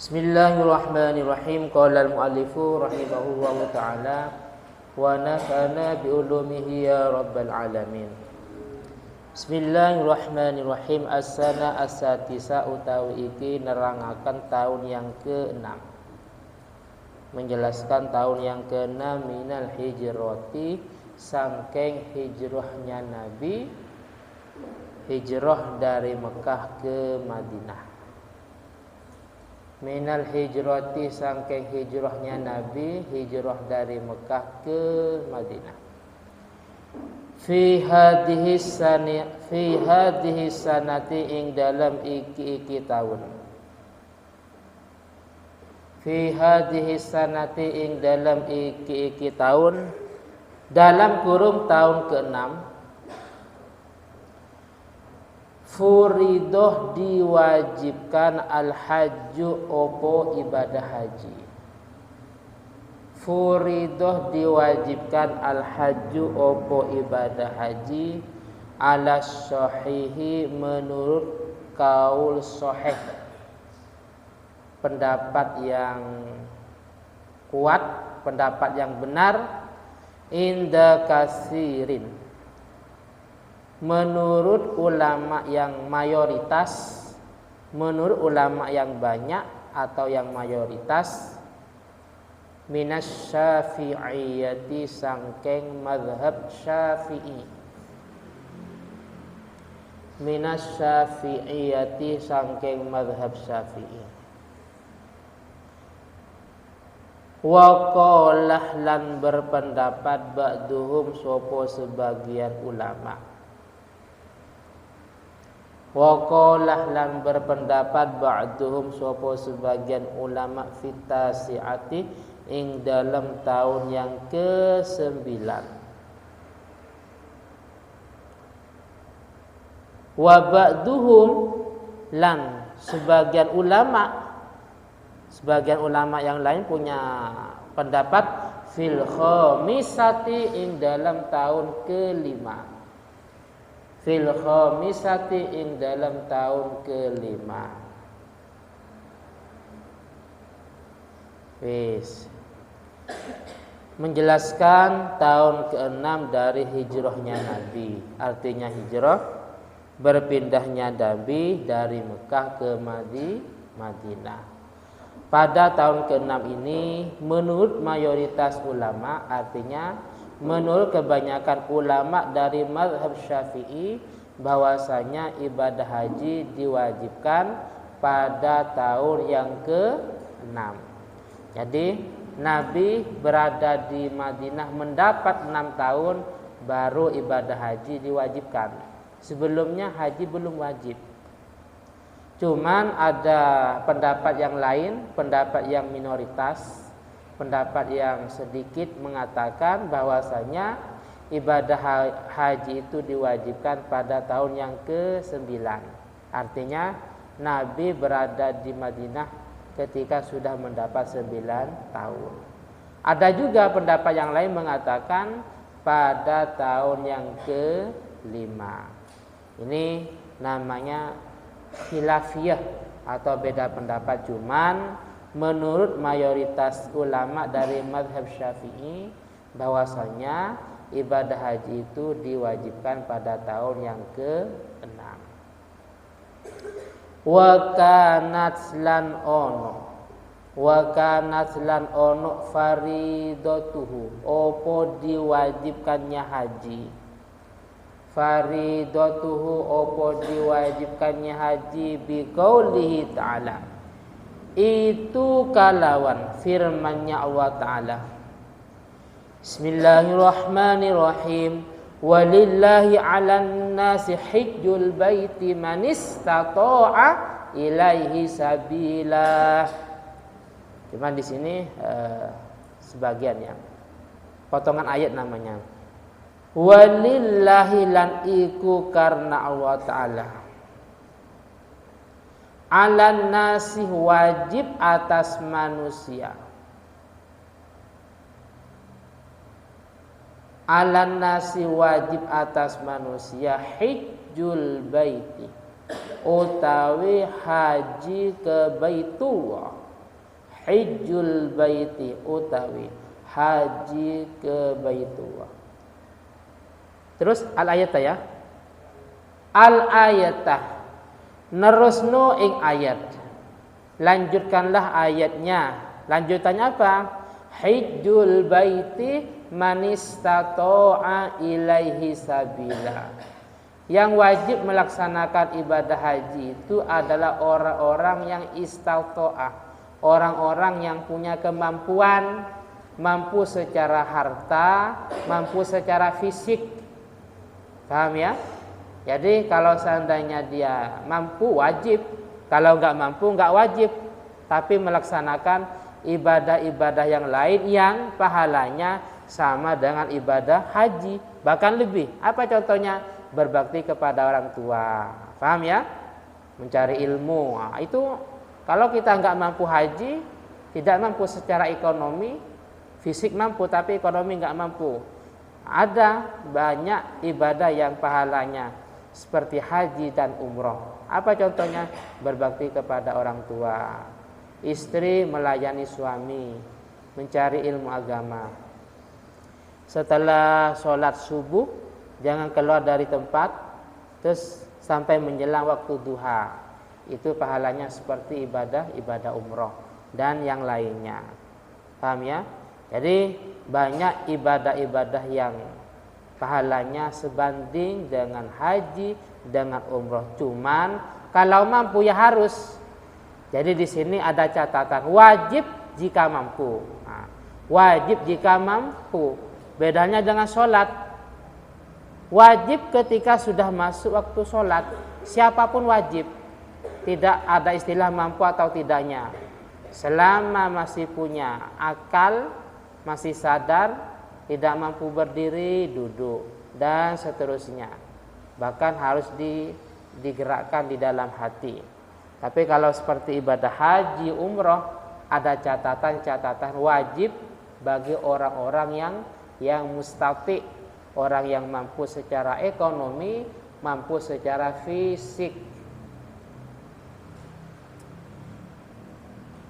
Bismillahirrahmanirrahim. Qala al-muallifu rahimahullahu ta'ala wa nafa'ana bi ulumihi ya rabbal alamin. Bismillahirrahmanirrahim. As-sana as-satisa utawi iki nerangaken tahun yang ke-6. Menjelaskan tahun yang ke-6 minal hijrati sangking hijrahnya Nabi, hijrah dari Mekah ke Madinah. Minal hijrati sangking hijrahnya Nabi, hijrah dari Mekah ke Madinah. Fi hadhihi sanati ing dalam iki tahun. Fi hadhihi sanati ing dalam iki tahun, dalam kurung tahun ke-6, furidoh diwajibkan al-hajju opo ibadah haji. Furidoh diwajibkan al-hajju opo ibadah haji ala sahihi menurut kaul sahih, pendapat yang kuat, pendapat yang benar, inda kasirin, menurut ulama yang mayoritas, menurut ulama yang banyak atau yang mayoritas, minas syafi'iyati sangkeng madhab syafi'i, minas syafi'iyati sangkeng madhab syafi'i. Wa qalah lan berpendapat ba'duhum sopo sebagian ulama. Wa qalah lan berpendapat ba'duhum sopo sebagian ulama fitasi'ati ing dalam tahun yang ke-9. Wa ba'duhum lan sebagian ulama yang lain punya pendapat fil khamisati ing dalam tahun ke-5. Fil khamisati ing dalam tahun ke-5. Wis. Menjelaskan tahun ke-6 dari hijrahnya Nabi. Artinya hijrah berpindahnya Nabi dari Mekah ke Madinah. Pada tahun ke-6 ini menurut mayoritas ulama, artinya menurut kebanyakan ulama dari mazhab Syafi'i, bahwasanya ibadah haji diwajibkan pada tahun yang ke-6. Jadi Nabi berada di Madinah mendapat 6 tahun baru ibadah haji diwajibkan. Sebelumnya haji belum wajib. Cuman ada pendapat yang lain, pendapat yang minoritas, pendapat yang sedikit mengatakan bahwasanya ibadah haji itu diwajibkan pada tahun yang ke-9. Artinya Nabi berada di Madinah ketika sudah mendapat 9 tahun. Ada juga pendapat yang lain mengatakan pada tahun yang ke-5. Ini namanya khilafiyah atau beda pendapat. Cuman menurut mayoritas ulama dari mazhab Syafi'i, bahwasanya ibadah haji itu diwajibkan pada tahun yang ke-6. Wa kanat lan ono faridatuhu opo diwajibkannya haji. Faridatuhu opo diwajibkannya haji biqaulihi ta'ala, itu kalawan firman-Nya Allah Ta'ala. Bismillahirrahmanirrahim. Walillahi 'alan nasi hajjul baiti man istata'a ilaihi sabila. Cuman di sini sebagian ya. Potongan ayat namanya. Walillahi lan iku karena Allah Ta'ala. Alan nasi wajib atas manusia. Alan nasi wajib atas manusia hijjul baiti utawi haji ke Baitullah. hajjul baiti utawi haji ke Baitullah. Terus al ayat ya. Al ayatah nerusno ing ayat. Lanjutkanlah ayatnya. Lanjutannya apa? Hajjul baiti manistata'a ilaihi sabila. Yang wajib melaksanakan ibadah haji itu adalah orang-orang yang istata'ah, orang-orang yang punya kemampuan, mampu secara harta, mampu secara fisik. Paham ya? Jadi kalau seandainya dia mampu wajib, kalau nggak mampu nggak wajib, tapi melaksanakan ibadah-ibadah yang lain yang pahalanya sama dengan ibadah haji, bahkan lebih. Apa contohnya? Berbakti kepada orang tua. Paham ya? Mencari ilmu. Nah, itu kalau kita nggak mampu haji, tidak mampu secara ekonomi, fisik mampu tapi ekonomi nggak mampu. Ada banyak ibadah yang pahalanya seperti haji dan umroh. Apa contohnya? Berbakti kepada orang tua, istri melayani suami, mencari ilmu agama. Setelah sholat subuh, jangan keluar dari tempat terus sampai menjelang waktu duha. Itu pahalanya seperti ibadah umroh dan yang lainnya. Paham ya? Jadi banyak ibadah-ibadah yang pahalanya sebanding dengan haji, dengan umroh. Cuman kalau mampu ya harus. Jadi di sini ada catatan wajib jika mampu. Nah, wajib jika mampu. Bedanya dengan sholat. Wajib ketika sudah masuk waktu sholat. Siapapun wajib. Tidak ada istilah mampu atau tidaknya. Selama masih punya akal, masih sadar, tidak mampu berdiri, duduk, dan seterusnya. Bahkan harus digerakkan di dalam hati. Tapi kalau seperti ibadah haji, umroh, ada catatan-catatan wajib bagi orang-orang yang mustati, orang yang mampu secara ekonomi, mampu secara fisik.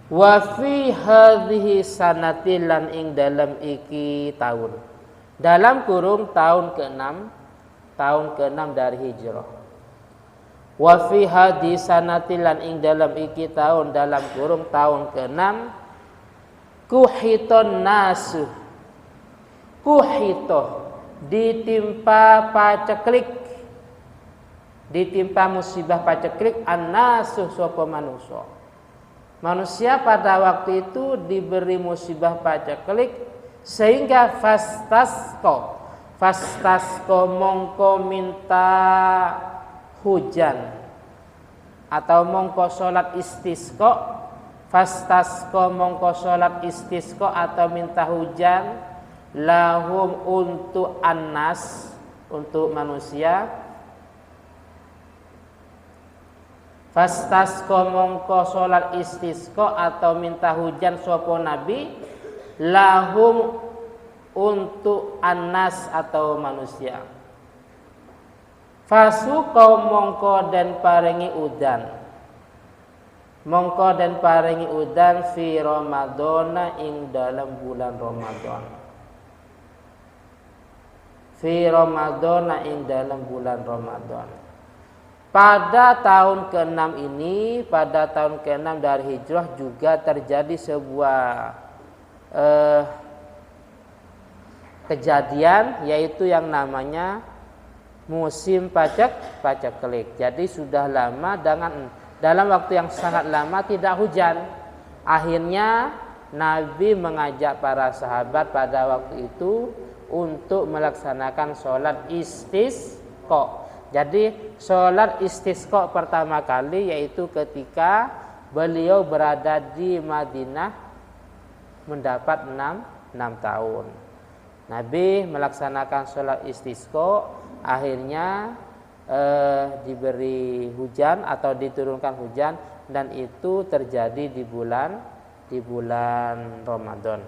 Wa fi hadhihi sanati lan ing dalam iki tahun. Dalam kurung tahun ke-6 dari hijrah. Wa fi hadhihi sanati lan ing dalam iki tahun dalam kurung tahun ke-6 kuhiton nasu. Kuhito ditimpa paceklik, ditimpa musibah paceklik an-nasu sapa manusia. Manusia pada waktu itu diberi musibah paceklik sehingga fastasqo mongko minta hujan atau mongko salat istisqa, fastasqo mongko salat istisqa atau minta hujan lahum untuk annas, untuk manusia. Fastasqa mongko salat istisqa atau minta hujan sapa nabi lahum untuk annas atau manusia. Fasuqa mongko dan paringi udan, mongko dan paringi udan fi Ramadana ing dalam bulan Ramadan. Fi Ramadana ing dalam bulan Ramadan. Pada tahun ke-6 ini, pada tahun ke-6 dari hijrah juga terjadi sebuah kejadian, yaitu yang namanya musim paceklik. Jadi sudah lama, dalam waktu yang sangat lama tidak hujan. Akhirnya Nabi mengajak para sahabat pada waktu itu untuk melaksanakan sholat istisqa. Jadi sholat istisqa pertama kali yaitu ketika beliau berada di Madinah mendapat 6 tahun. Nabi melaksanakan sholat istisqa, akhirnya diberi hujan atau diturunkan hujan, dan itu terjadi di bulan Ramadan.